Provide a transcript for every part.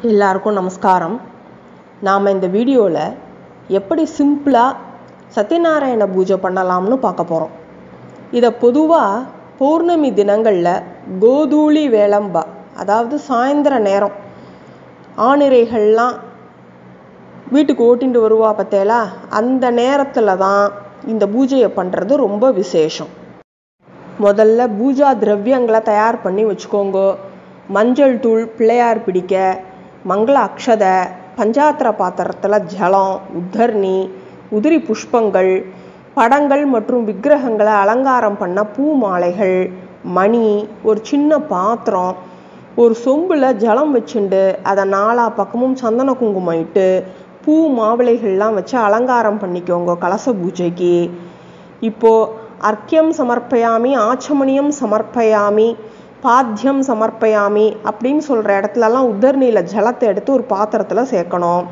எல்லாருக்கும் நமஸ்காரம். நாம் இந்த வீடியோவில் எப்படி சிம்பிளாக சத்யநாராயண பூஜை பண்ணலாம்னு பார்க்க போகிறோம். இதை பொதுவாக பௌர்ணமி தினங்களில் கோதூளி வேளம்பா, அதாவது சாயந்தர நேரம் ஆணிரைகள்லாம் வீட்டுக்கு ஓட்டிகிட்டு வருவா பார்த்தேலா, அந்த நேரத்தில் தான் இந்த பூஜையை பண்ணுறது ரொம்ப விசேஷம். முதல்ல பூஜா திரவியங்களை தயார் பண்ணி வச்சுக்கோங்க. மஞ்சள் தூள், பிள்ளையார் பிடிக்க, மங்கள அக்ஷதை, பஞ்சாத்திர பாத்திரத்தில் ஜலம், உத்தர்ணி, உதிரி புஷ்பங்கள், படங்கள் மற்றும் விக்கிரகங்களை அலங்காரம் பண்ண பூ மாலைகள், மணி, ஒரு சின்ன பாத்திரம், ஒரு சொம்பில் ஜலம் வச்சுண்டு அதை நாலா பக்கமும் சந்தன குங்குமம் இட்டு பூ மாவிளைகள்லாம் வச்சு அலங்காரம் பண்ணிக்கோங்க கலச பூஜைக்கு. இப்போது அர்க்கியம் சமர்ப்பயாமி, ஆச்சமணியம் சமர்ப்பயாமி, பாத்தியம் சமர்ப்பயாமி அப்படின்னு சொல்கிற இடத்துலலாம் உத்தர்ணியில் ஜலத்தை எடுத்து ஒரு பாத்திரத்தில் சேர்க்கணும்.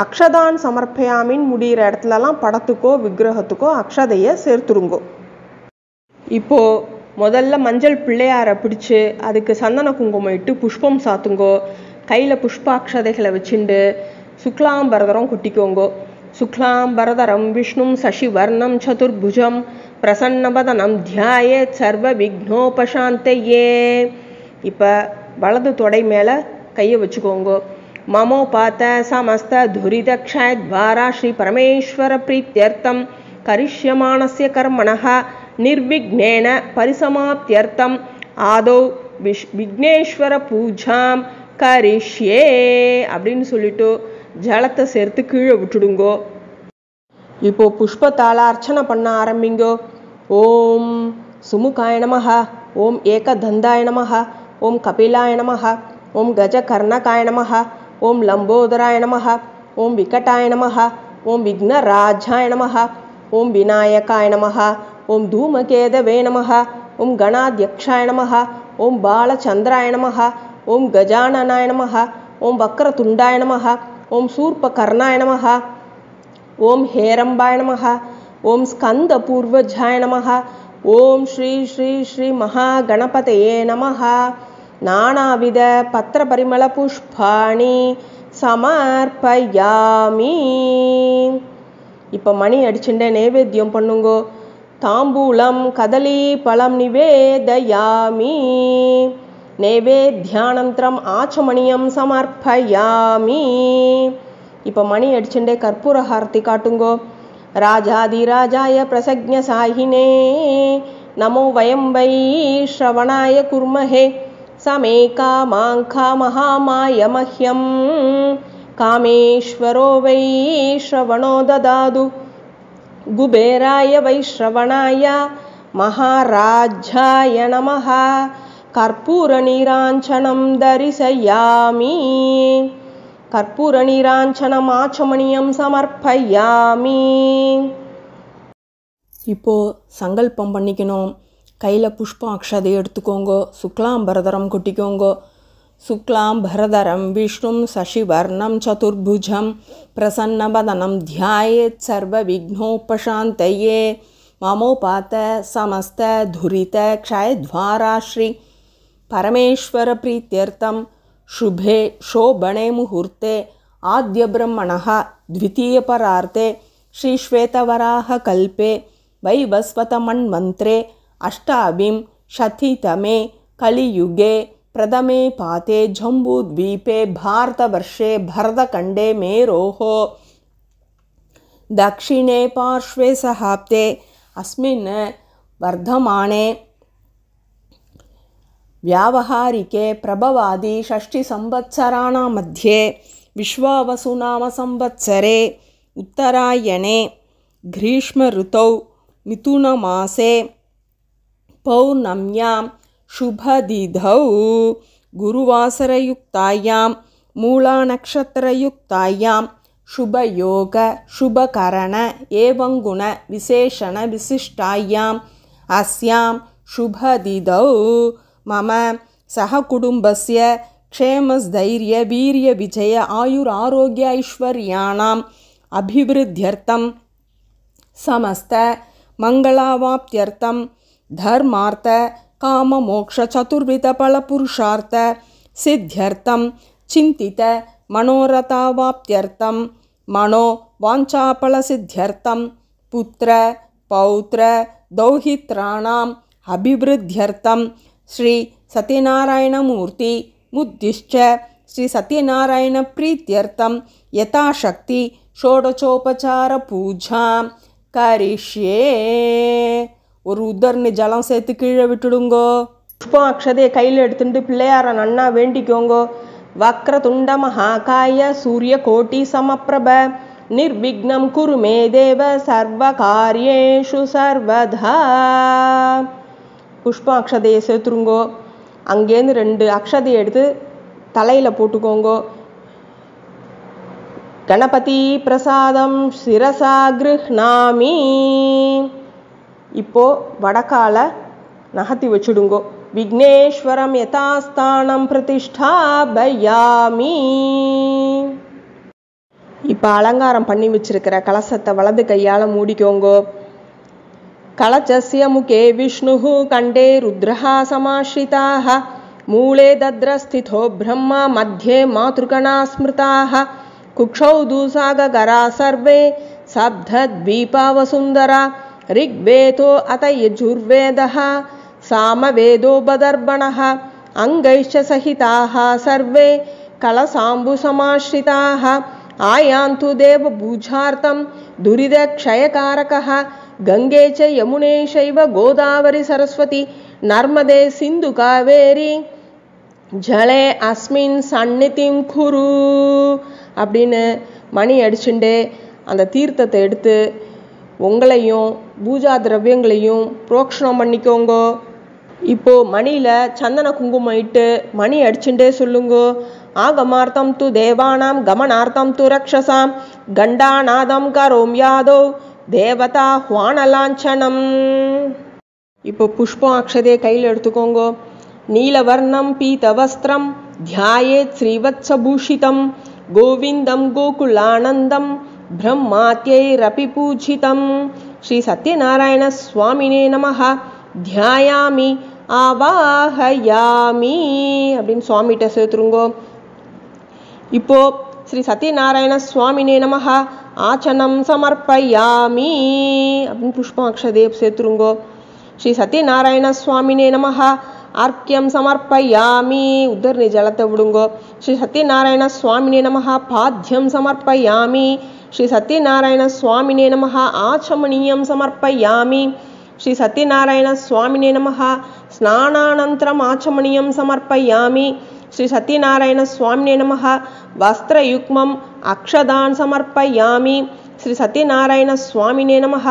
அக்ஷதான் சமர்ப்பயாமின்னு முடிகிற இடத்துலலாம் படத்துக்கோ விக்கிரகத்துக்கோ அக்ஷதையை சேர்த்துருங்கோ. இப்போது முதல்ல மஞ்சள் பிள்ளையாரை பிடிச்சி அதுக்கு சந்தன குங்குமம் இட்டு புஷ்பம் சாத்துங்கோ. கையில் புஷ்பாட்சதைகளை வச்சுண்டு சுக்லாம்பரதரம் கொட்டிக்கோங்கோ. சுக்லாம்பரதரம் விஷ்ணும் சசிவர்ணம் சதுர்புஜம் பிரசன்னவதனம் தியாயேத் சர்வ விக்னோபசாந்தயே. இப்போ வலது தொடை மேலே கையை வச்சுக்கோங்க. மமோபாத்த சமஸ்த துரிதக்ஷயத்வாரா ஸ்ரீ பரமேஸ்வர பிரீத்யர்த்தம் கரிஷ்யமானஸ்ய கர்மணः நிர்விக்னேன பரிசமாப்தியர்த்தம் ஆதௌ விக்னேஸ்வர பூஜாம் கரிஷ்யே அப்படின்னு சொல்லிட்டு ஜலத்தை சேர்த்து கீழே விட்டுடுங்கோ. இப்போ புஷ்பத்தால் அர்ச்சனை பண்ண ஆரம்பிங்கோ. ஓம் சுமுகாய நமஹ, ஓம் ஏகதந்தாய நமஹ, ஓம் கபிலாய நமஹ, ஓம் கஜகர்ணகாய நமஹ, ஓம் லம்போதராய நமஹ, ஓம் விகட்டாய நமஹ, ஓம் விக்னராஜாய நமஹ, ஓம் விநாயகாய நமஹ, ஓம் தூமகேதவே நமஹ, ஓம் கணாத்யக்ஷாய நமஹ, ஓம் பாலச்சந்திராய நமஹ, ஓம் கஜானனாய நமஹ, ஓம் வக்ரதுண்டாய நமஹ, ஓம் சூர்பகர்ணாய நமஹ, ஓம் ஹேரம்பாய நமஹ, ஓம் ஸ்கந்த பூர்வஜாய நமஹ, ஓம் ஸ்ரீ ஸ்ரீ ஸ்ரீ மகாகணபதயே நமஹ. நானாவித பத்திர பரிமள புஷ்பாணி சமர்ப்பயாமி. இப்போ மணி அடிச்சுட்டே நைவேத்தியம் பண்ணுங்கோ. தாம்பூலம் கதலி பழம் நிவேதயாமி. நைவேத்யானந்தரம் ஆச்சமணியம் சமர்ப்பயாமி. இப்போ மணி அடிச்சுட்டே கற்பூர ஹாரதி காட்டுங்கோ. ராஜாதிராஜாய பிரசக்ஞ சாயினே நமோ வயம் வை ஸ்ரவணாய குர்மஹே சமே காமாங்கா மகாமாய மஹ்யம் காமேஸ்வரோ வை ஸ்ரவணோ ததாது குபேராய வை ஸ்ரவணாய மகாராஜாய நமஹ. கற்பூர நீராஞ்சனம் தரிசயாமி. கற்பூர நீராஞ்சனம் ஆச்சமணியம் சமர்ப்பயாமி. இப்போது சங்கல்பம் பண்ணிக்கணும். கையில் புஷ்பம் அக்ஷதை எடுத்துக்கோங்க. சுக்லாம்பரதரம் கொட்டிக்கோங்க. சுக்லாம்பரதரம் விஷ்ணும் சசிவர்ணம் சதுர்புஜம் பிரசன்னவதனம் தியாயேத் சர்வ விக்னோபசாந்தயே. மமோபாத்த சமஸ்த துரித க்ஷயத்வாரா ஸ்ரீ பரமேஸ்வர பிரீத்யர்த்தம் शुभे शोभणे मुहूर्ते आद्य ब्रह्मणः द्वितीय परार्ते श्री श्वेतवराह कल्पे वैवस्वत मन्वन्त्रे अष्टाविंशतितमे कलियुगे प्रथमे पाते जम्बूद्वीपे भारतवर्षे भरतखण्डे मेरोः दक्षिणे पार्श्वे सहाब्दे अस्मिन् वर्धमाने व्यावहारिके प्रभवादि षष्टि संवत्सराणां मध्ये विश्वावसुनाम संवत्सरे उत्तरायणे ग्रीष्म ऋतौ मिथुनमासे पौर्णम्यां शुभतिथौ गुरुवासरयुक्तायां मूलानक्षत्रयुक्तायां शुभयोग शुभकरण एवं गुण विशेषण विशिष्टायाम् अस्यां शुभतिथौ मम सहकुटुम्बस्य क्षेमस्थैर्य वीर्य विजय आयुरारोग्य ऐश्वर्याणाम् अभिवृद्ध्यर्थं समस्त मंगलावाप्त्यर्थं धर्मार्थ काम मोक्ष चतुर्विध फल पुरुषार्थ सिद्ध्यर्थं चिन्तित मनोरथावाप्त्यर्थं मनो वाञ्छाफलसिद्ध्यर्थं पुत्र पौत्र दौहित्राणाम् अभिवृद्ध्यर्थं श्री सत्यनारायणमूर्ति मुद्दिश्च श्री सत्यनारायण प्रीत्यर्थं यथाशक्ति षोडशोपचार पूजां करिष्ये. ஒரு உதர்னு ஜலம் சேர்த்து கீழே விட்டுடுங்கோ. புஷ்பம் அக்ஷதையை கையில் எடுத்துட்டு பிள்ளையார நன்னா வேண்டிக்கோங்கோ. வக்ரதுண்ட மகாகாய சூரிய கோட்டி சமப்பிரப நிர்விக்னம் குரு மே தேவ சர்வ காரியேஷு சர்வதா. புஷ்பம் அக்ஷதையை சேர்த்துருங்கோ. அங்கேருந்து 2 அக்ஷதையை எடுத்து தலையில் போட்டுக்கோங்கோ. கணபதி பிரசாதம் சிரசா கிருஹ்ணாமி. இப்போ வடக்கால நகர்த்தி வச்சுடுங்கோ. விக்னேஸ்வரம் யதாஸ்தானம் பிரதிஷ்டாபயாமி. இப்போ அலங்காரம் பண்ணி வச்சிருக்கிற கலசத்தை வலது கையால் மூடிக்கோங்கோ. கலசஸ்ய முகே விஷ்ணுஹு கண்டே ருத்ரஹா சமாஸ்ரிதாஹ மூலே தத்ரஸ்திதோ பிரம்மா மத்தியே மாத்ருகணா ஸ்மிருதாஹ குக்ஷௌ தூசாகரா சர்வே சப்தத்வீபாவசுந்தரா ऋग्वेदो अत यजुर्वेदः सामवेदो बदर्पणः अङ्गैश्च सहिताः सर्वे कलसाम्बुसमाश्रिताः आयान्तु देवपूजार्थं दुरितक्षयकारकः गङ्गे च यमुने चैव गोदावरी सरस्वती नर्मदे सिन्धु कावेरी ஜலே அஸ்மின் சந்நிதிம் குரு அப்படின்னு மணி அடிச்சுட்டே அந்த தீர்த்தத்தை எடுத்து உங்களையும் பூஜா திரவியங்களையும் புரோக்ஷணம் பண்ணிக்கோங்கோ. இப்போ மணியில் சந்தன குங்குமம் இட்டு மணி அடிச்சுட்டே சொல்லுங்கோ. ஆகமார்த்தம் து தேவானாம் கமனார்த்தம் து ரக்ஷசாம் கண்டாநாதம் கரோம் யாதோ தேவதா ஹ்வானலாஞ்சனம். இப்போ புஷ்பம் அக்ஷதையை கையில் எடுத்துக்கோங்கோ. நீலவர்ணம் பீதவஸ்திரம் தியாயேத் ஸ்ரீவத்ஸபூஷிதம் கோவிந்தம் கோகுலானந்தம் பிரம்மாத்யைரபி பூஜிதம் ஸ்ரீ சத்யநாராயண சுவாமினே நமஹ தியாயாமி ஆவாஹயாமி அப்படின்னு சுவாமிகிட்ட சேர்த்துருங்கோ. இப்போ ஸ்ரீ சத்யநாராயண சுவாமினே நமஹ ஆச்சனம் சமர்ப்பயாமி அப்படின்னு புஷ்பம் அக்ஷதையை சேர்த்துருங்கோ. ஸ்ரீ சத்யநாராயண சுவாமினே நமஹ ஆர்க்கியம் சமர்ப்பயாமி உதர்னி ஜலத்தை விடுங்கோ. ஸ்ரீ சத்யநாராயண சுவாமினே நமஹ பாத்தியம் சமர்ப்பயாமி. ஸ்ரீ சத்யநாராயண சுவாமினே நமஹ ஆச்சமணியம் சமர்ப்பயாமி. ஸ்ரீ சத்யநாராயண சுவாமினே நமஹ ஸ்நானானந்தரம் ஆச்சமணியம் சமர்ப்பயாமி. ஸ்ரீ சத்யநாராயண சுவாமினே நமஹ வஸ்திரயுக்மம் அக்ஷதான் சமர்ப்பயாமி. ஸ்ரீ சத்யநாராயண சுவாமினே நமஹ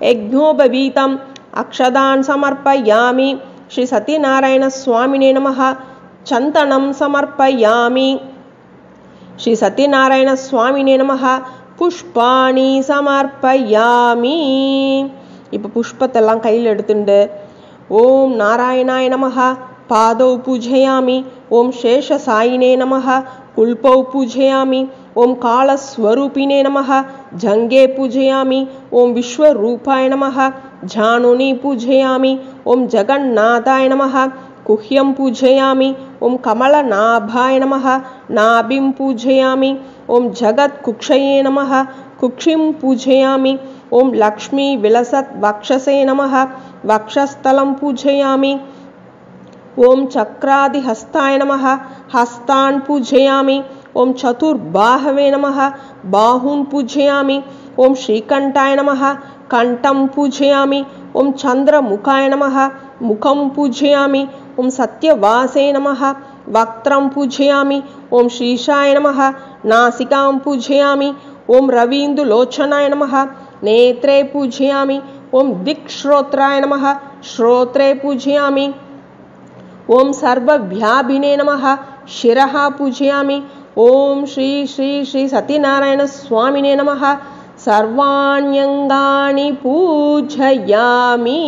யஜ்ஞோபவீதம் அக்ஷதான் சமர்ப்பயாமி. ஸ்ரீ சத்யநாராயண சுவாமினே நமஹ சந்தனம் சமர்ப்பயாமி. ஸ்ரீ சத்யநாராயண சுவாமினே நமஹ புஷ்பாணி சமர்ப்பயாமி. இப்போ புஷ்பத்தெல்லாம் கையில் எடுத்துண்டு ஓம் நாராயணாய நமஹ பாதௌ பூஜயாமி. ஓம் சேஷசாயினே நமஹ குல்பௌ பூஜயாமி. ஓம் காலஸ்வரூபினே நமஹ ஜங்கே பூஜயாமி. ஓம் விஸ்வரூபாய நமஹ ஜானுனி பூஜயாமி. ஓம் ஜகன்னாதாய நமஹ குஹ்யம் பூஜயாமி. ஓம் கமலநாபாய நமஹ நாபிம் பூஜயாமி. ஓம் ஜகத் குக்ஷயே நமஹ குக்ஷிம் பூஜயாமி. ஓம் லக்ஷ்மி விலசத் வக்ஷசே நமஹ வக்ஷஸ்தலம் பூஜயாமி. ஓம் சக்ராதிஹஸ்தாய நமஹ ஹஸ்தான் பூஜயாமி. ஓம் சதுர்பாஹவே நமஹ பாஹூன் பூஜயாமி. ஓம் ஸ்ரீகண்டாய நமஹ கண்டம் பூஜயாமி. ஓம் சந்திரமுகாய நமஹ முகம் பூஜயாமி. ஓம் சத்யவாசே நமஹ வக்த்ரம் பூஜயாமி. ஓம் ஸ்ரீஷாய நமஹ நாசிகாம் பூஜயாமி. ஓம் ரவீந்துலோச்சனாய நமஹ நேத்ரே பூஜயாமி. ஓம் திக்ஸ்ரோத்ராய நமஹ ஸ்ரோத்ரே பூஜயாமி. ஓம் சர்வவ்யாபினே நமஹ शिरः पूजयामि. ओम श्री श्री श्री सत्यनारायण स्वामिने नमः. सर्वाण्यंगाणि पूजयामि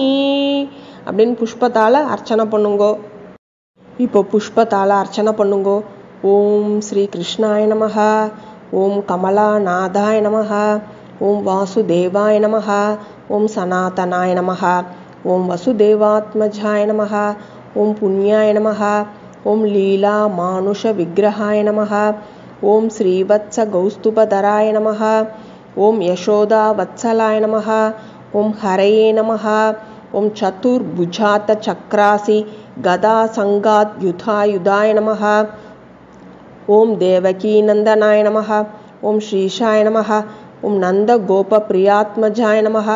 அப்படின்னு புஷ்பத்தால அர்ச்சனை பண்ணுங்கோ. இப்போ புஷ்பத்தால அர்ச்சனை பண்ணுங்கோ. ஓம் ஸ்ரீ கிருஷ்ணாய நமஹ. ஓம் கமலாநாதாய நமஹ. ஓம் வாசுதேவாய நமஹ. ஓம் சனாதனாய நமஹ. ஓம் வசுதேவாத்மஜாய நமஹ. ஓம் புண்ணியாய நமஹ. ஓம் லீலா மானுஷ விக்கிரகாய நமஹ. ஓம் ஸ்ரீவத்ச கௌஸ்துபதராய நமஹ. ஓம் யசோதா வத்சலாய நமஹ. ஓம் ஹரயே நமஹ. ஓம் சதுர்புஜாத சக்ராசி கதா சங்காத் யுதாயுதாய நமஹ. ஓம் தேவகீ நந்தனாய நமஹ. ஓம் ஸ்ரீஷாய நமஹ. ஓம் நந்த கோப பிரியாத்மஜாய நமஹ.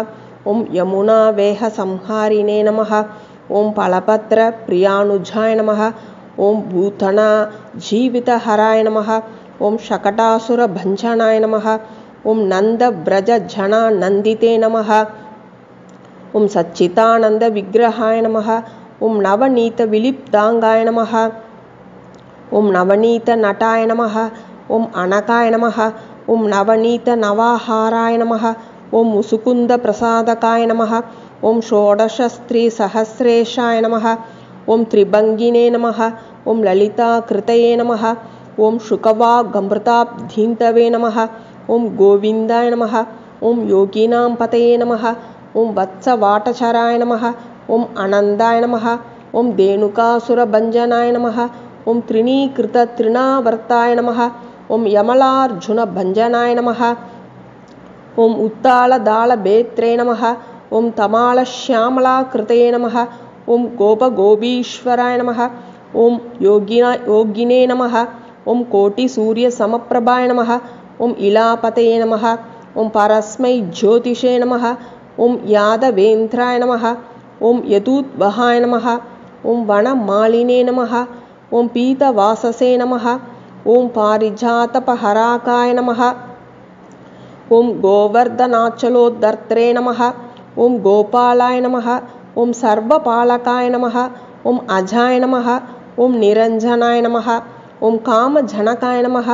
ஓம் யமுனா வேக சம்ஹாரினே நமஹ. ஓம் பலபத்ர பிரியானுஜாய நமஹ. ஓம் பூதனா ஜீவிதஹராய நமஹ. ஓம் ஷகடாசுர பஞ்சனாய நமஹ. ஓம் நந்த பிரஜ ஜனா நந்திதே நமஹ. ஓம் சச்சிதானந்த விக்கிரகாய நமஹ. ஓம் நவநீத விலிப்தாங்காய நமஹ. ஓம் நவநீத நட்டாய நமஹ. ஓம் அனகாய நமஹ. ஓம் நவநீத நவாஹாராய நமஹ. ஓம் முசுகுந்த பிரசாதகாய நமஹ. ஓம் ஷோடசஸ்திரீ சஹஸ்ரேஷாய நமஹ. ஓம் திரிபங்கினே நமஹ. ஓம் லலிதா கிருதயே நமஹ. ஓம் சுகவாகமிருதாப்தீந்தவே நமஹ. ஓம் கோவிந்தாய நமஹ. ஓம் யோகினாம் பதயே நமஹ. ஓம் வத்சவாட்டசராய நமஹ. ஓம் அனந்தாய நமஹ. ஓம் தேனுகாசுரபஞ்சனாய நமஹ. ஓம் த்ரிணீகிருத த்ரிணாவர்த்தாய நமஹ. ஓம் யமலார்ஜுன பஞ்சனாய நமஹ. ஓம் உத்தாளதாளபேத்ரே நமஹ. ஓம் தமாலஷ்யாமலாகிருதயே நமஹ. ஓம் கோபகோபீஸ்வராய நமஹ. ஓம் யோகினே நமஹ. ஓம் கோட்டிசூரிய சமப்பிரபாய நமஹ. ஓம் இலாபதயே நமஹ. ஓம் பரஸ்மை ஜோதிஷே நமஹ. ஓம் யாதவேந்திராய நமஹ. ஓம் யதூத்வஹாய நமஹ. ஓம் வனமாலினே நமஹ. ஓம் பீதவாசசே நமஹ. ஓம் பாரிஜாதபஹராகாய நமஹ. ஓம் கோவர்தனாச்சலோத்தர்த்ரே நமஹ. ஓம் கோபாலாய நமஹ. ஓம் சர்வபாலகாய நமஹ. ஓம் அஜாய நமஹ. ஓம் நிரஞ்சனாய நமஹ. ஓம் காமஜனகாய நமஹ.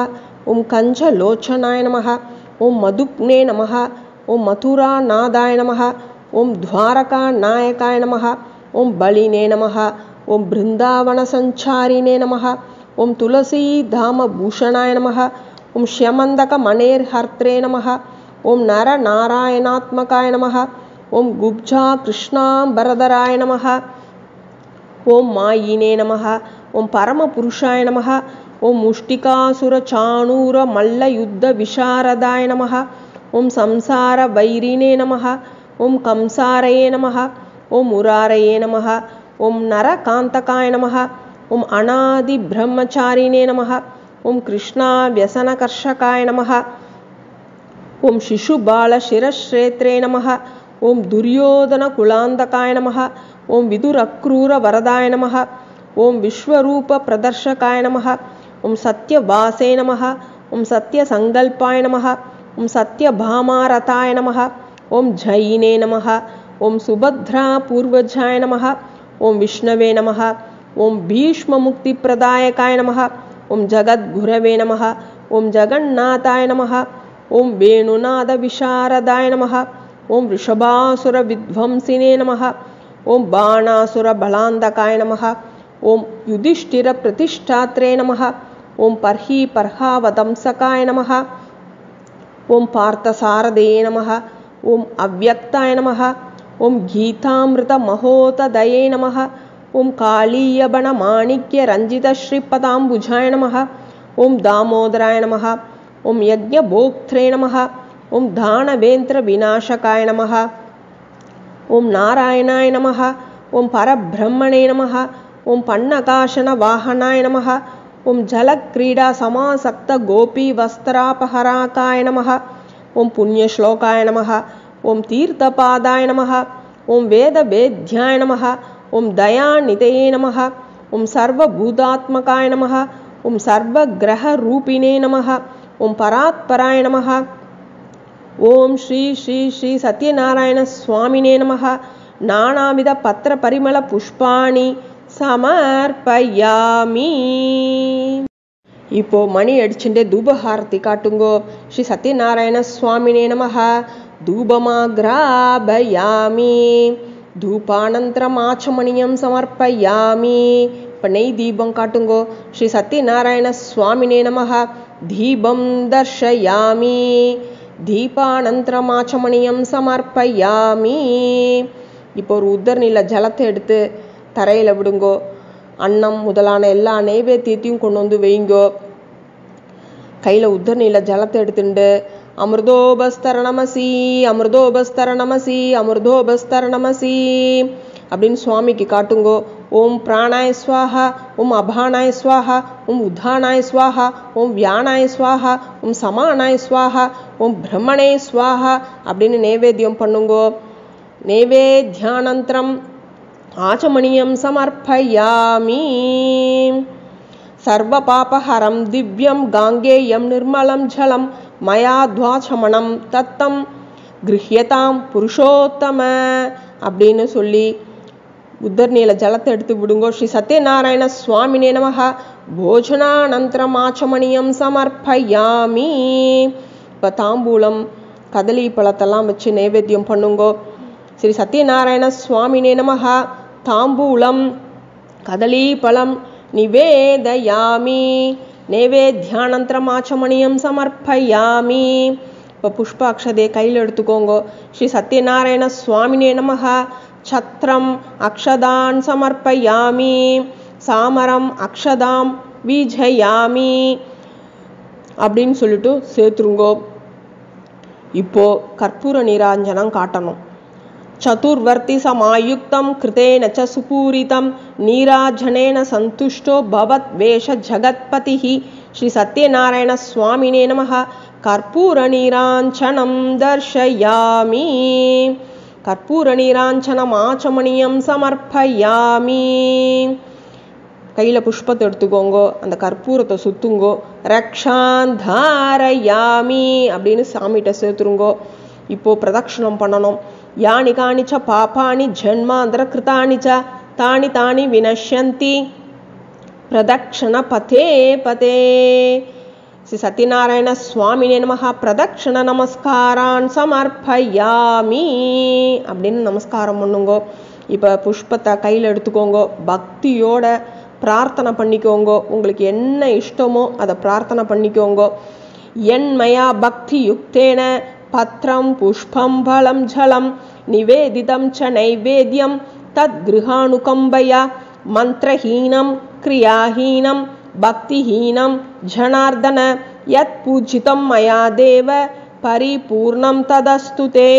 ஓம் கஞ்சலோச்சனாய நமஹ. ஓம் மதுக்னே நமஹ. ஓம் மதுராநாதாய நமஹ. ஓம் துவாரகாநாயகாய நமஹ. ஓம் பலினே நமஹ. ஓம் பிருந்தாவனசஞ்சாரினே நமஹ. ஓம் துளசீதாமபூஷணாய நமஹ. ஓம் ஷ்யமந்தகமணேர்ஹர்த்ரே நமஹ. ஓம் நரநாராயணாத்மகாய நமஹ. ஓம் குப்ஜா கிருஷ்ணாம்பரதராய நமஹ. ஓம் மாயினே நமஹ. ஓம் பரமபுருஷாய நமஹ. ஓம் முஷ்டிகாசுரசாணூர மல்லயுத்த விசாரதாய நமஹ. ஓம் சம்சார வைரினே நமஹ. ஓம் கம்சாரயே நமஹ. ஓம் முராரயே நமஹ. ஓம் நரகாந்தகாய நமஹ. ஓம் அநாதி பிரம்மச்சாரிணே நமஹ. ஓம் கிருஷ்ணா வியசனகர்ஷகாய நமஹ. ஓம் சிசுபால சிரஸ்ரேத்ரே நமஹ. ஓம் துரியோதன குலாந்தகாய நமஹ. ஓம் விதுரக்ரூர வரதாய நமஹ. ஓம் விஸ்வரூப பிரதர்ஷகாய நமஹ. ஓம் சத்யவாசே நமஹ. ஓம் சத்யசங்கல்பாய நமஹ. ஓம் சத்யபாமாரதாய நமஹ. ஓம் ஜைனே நமஹ. ஓம் சுபத்ரா பூர்வஜாய நமஹ. ஓம் விஷ்ணவே நமஹ. ஓம் பீஷ்மமுக்திப்பிரதாயகாய நமஹ. ஓம் ஜகத்குரவே நமஹ. ஓம் ஜகந்நாதாய நமஹ. ஓம் வேணுநாத விசாரதாய நமஹ. ஓம் ரிஷபாசுர வித்வம்சினே நமஹ. ஓம் பாணாசுர பலாந்தகாய நமஹ. ஓம் யுதிஷ்டிர பிரதிஷ்டாத்ரே நமஹ. ஓம் பர்ஹி பர்ஹாவதம்சகாய நமஹ. ஓம் பார்த்தசாரதயே நமஹ. ஓம் அவ்யக்தாய நமஹ. ஓம் கீதாமிருத மகோததயே நமஹ. ஓம் காளீயபண மாணிக்ய ரஞ்சித ஸ்ரீபதாம்புஜாய நமஹ. ஓம் தாமோதராய நமஹ. ஓம் யஜ்ஞபோக்த்ரே நமஹ. ஓம் தானவேந்திர விநாசகாய நமஹ. ஓம் நாராயணாய நமஹ. ஓம் பரபிரம்மணே நமஹ. ஓம் பன்னகாசன வாகனாய நமஹ. ஓம் ஜலக்ரீடா சமாசக்த கோபி வஸ்திராபஹராகாய நமஹ. ஓம் புண்ணியஸ்லோகாய நமஹ. ஓம் தீர்த்தபாதாய நமஹ. ஓம் வேதவேத்யாய நமஹ. ஓம் தயாநிதயே நமஹ. ஓம் சர்வபூதாத்மகாய நமஹ. ஓம் சர்வக்ரஹரூபிணே நமஹ. ஓம் பராத்பராய நமஹ. ஓம் ஸ்ரீ ஸ்ரீ ஸ்ரீ சத்யநாராயண சுவாமினே நமஹ. நானாவித பத்திர பரிமள புஷ்பாணி சமர்ப்பயாமி. இப்போ மணி அடிச்சுட்டே தூபஹாரதி காட்டுங்கோ. ஸ்ரீ சத்யநாராயண சுவாமினே நமஹ. தூபமாக்ராபயாமி. தூபானந்தரம் ஆச்சமணியம் சமர்ப்பயாமி. இப்போ நெய் தீபம் காட்டுங்கோ. ஸ்ரீ சத்யநாராயண சுவாமினே நமஹ. தீபம் தர்ஷயாமி. தீபானந்தரம் ஆச்சமணியம் சமர்ப்பயாமி. இப்போ ஒரு உத்தரணியில் ஜலத்தை எடுத்து தரையில் விடுங்கோ. அன்னம் முதலான எல்லா நைவேத்தியத்தையும் கொண்டு வந்து வைங்கோ. கையில் உத்தரணியில் ஜலத்தை எடுத்துட்டு அமிர்தோபஸ்தரணமசி அமிர்தோபஸ்தரணமசி அமிர்தோபஸ்தரணமசி அப்படின்னு சுவாமிக்கு காட்டுங்கோ. ஓம் பிராணாய ஸ்வாஹா, ஓம் அபானாய ஸ்வாஹா, ஓம் உத்தானாய ஸ்வாஹா, ஓம் வியானாய ஸ்வாஹா, ஓம் சமானாய ஸ்வாஹா, ஓம் பிரம்மணே ஸ்வாஹா அப்படின்னு நைவேத்தியம் பண்ணுங்கோ. நைவேத்யானந்தரம் ஆச்சமணியம் சமர்ப்பயாமி. சர்வ பாபஹரம் திவ்யம் காங்கேயம் நிர்மலம் ஜலம் மயாத்வாச்சமணம் தத்தம் கிருஹ்யதாம் புருஷோத்தம அப்படின்னு சொல்லி உத்தரணியில் ஜலத்தை எடுத்து விடுங்கோ. ஸ்ரீ சத்யநாராயண சுவாமினே நமஹ. போஜனானந்தரம் ஆச்சமணியம் சமர்ப்பயாமி. இப்போ தாம்பூலம் கதலி பழத்தெல்லாம் வச்சு நைவேத்தியம் பண்ணுங்கோ. ஸ்ரீ சத்யநாராயண சுவாமினே நமஹ. தாம்பூலம் கதலி பழம் நிவேதயாமி. நைவேத்யானந்தரம் ஆச்சமணியம் சமர்ப்பயாமி. இப்போ புஷ்ப அக்ஷதையை கையில் எடுத்துக்கோங்க. ஸ்ரீ சத்யநாராயண சுவாமினே நமஹ. சத்ரம் அக்ஷதான் சமர்ப்பயாமி. சாமரம் அக்ஷதாம் வீஜயாமி அப்படின்னு சொல்லிட்டு சேர்த்துருங்கோ. இப்போ கற்பூர நீராஞ்சனம் காட்டணும். சதுர்வர்த்தி சமாயுக்தம் கிருதேன ச சுபூரிதம் நீராஜனேன சந்துஷ்டோ பவத் வேஷ ஜகத்பதிஹி. ஸ்ரீ சத்யநாராயண சுவாமினே நமஹ. கற்பூர நீராஞ்சனம் தர்ஷயாமி. கற்பூர நீராஞ்சனம் ஆச்சமணியம் சமர்ப்பயாமி. கையில் புஷ்பத்தை எடுத்துக்கோங்கோ. அந்த கற்பூரத்தை சுத்துங்கோ. ரக்ஷாந்தாரயாமி அப்படின்னு சாமிகிட்ட சேர்த்துருங்கோ. இப்போ பிரதட்சணம் பண்ணணும். யானி காணிச்ச பாபானி ஜன்மாந்தர கிருதானி ச தானி தானி வினஷ்யந்தி பிரதக்ஷண பதே பதே. ஸ்ரீ சத்யநாராயண சுவாமினே நமஹ. பிரதக்ஷண நமஸ்காரான் சமர்ப்பயாமி அப்படின்னு நமஸ்காரம் பண்ணுங்கோ. இப்போ புஷ்பத்தை கையில் எடுத்துக்கோங்கோ. பக்தியோட பிரார்த்தனை பண்ணிக்கோங்கோ. உங்களுக்கு என்ன இஷ்டமோ அதை பிரார்த்தனை பண்ணிக்கோங்கோ. என்மயா பக்தி யுக்தேன பத்ரம் புஷ்பம் பலம் ஜலம் நிவேதிதம் ச நைவேத்யம் தத் கிருஹானுகம்பயா மந்திரஹீனம் கிரியாஹீனம் பக்திஹீனம் ஜனார்தன யத் பூஜிதம் மயா தேவ பரிபூர்ணம் ததஸ்துதே.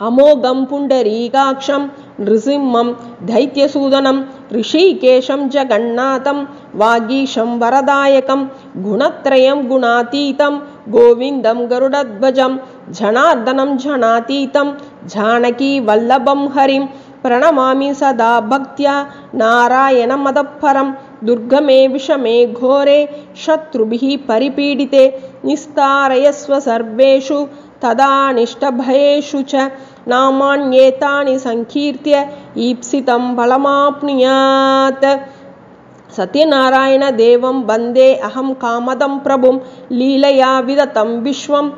அமோகம் புண்டரீகாட்சம் நிருசிம்மம் தைத்யசூதனம் ரிஷிகேஷம் ஜகநாதம் வாகீஷம் வரதாயகம் குணத்ரயம் குணாதீதம் கோவிந்தம் கருடத்வஜம் ஜனார்தனம் ஜனாதீதம் ஜானகி வல்லபம் ஹரிம் பிரணமாமி சதா பக்தியா நாராயண மதப்பரம் துர்கமே விஷமே கோரே சத்ருபிஹி பரிபீடிதே நிஸ்தாரயஸ்வ சர்வேஷு ததானிஷ்டபயேஷு ச நாமான்யேதானி சங்கீர்த்திய ஈப்சிதம் பலமாப்னுயாத். சத்யநாராயண தேவம் வந்தே அகம் காமதம் பிரபும் லீலையா விததம் விஸ்வம்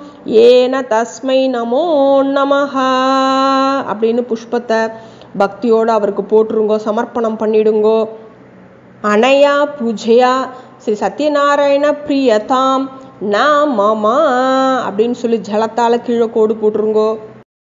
ஏன தஸ்மை நமோ நமஹ அப்படின்னு புஷ்பத்தை பக்தியோடு அவருக்கு போட்டுருங்கோ. சமர்ப்பணம் பண்ணிடுங்கோ. அனயா பூஜையா ஸ்ரீ சத்யநாராயண பிரியதாம் நாமமா அப்படின்னு சொல்லி ஜலத்தால் கீழே கோடு போட்டுருங்கோ.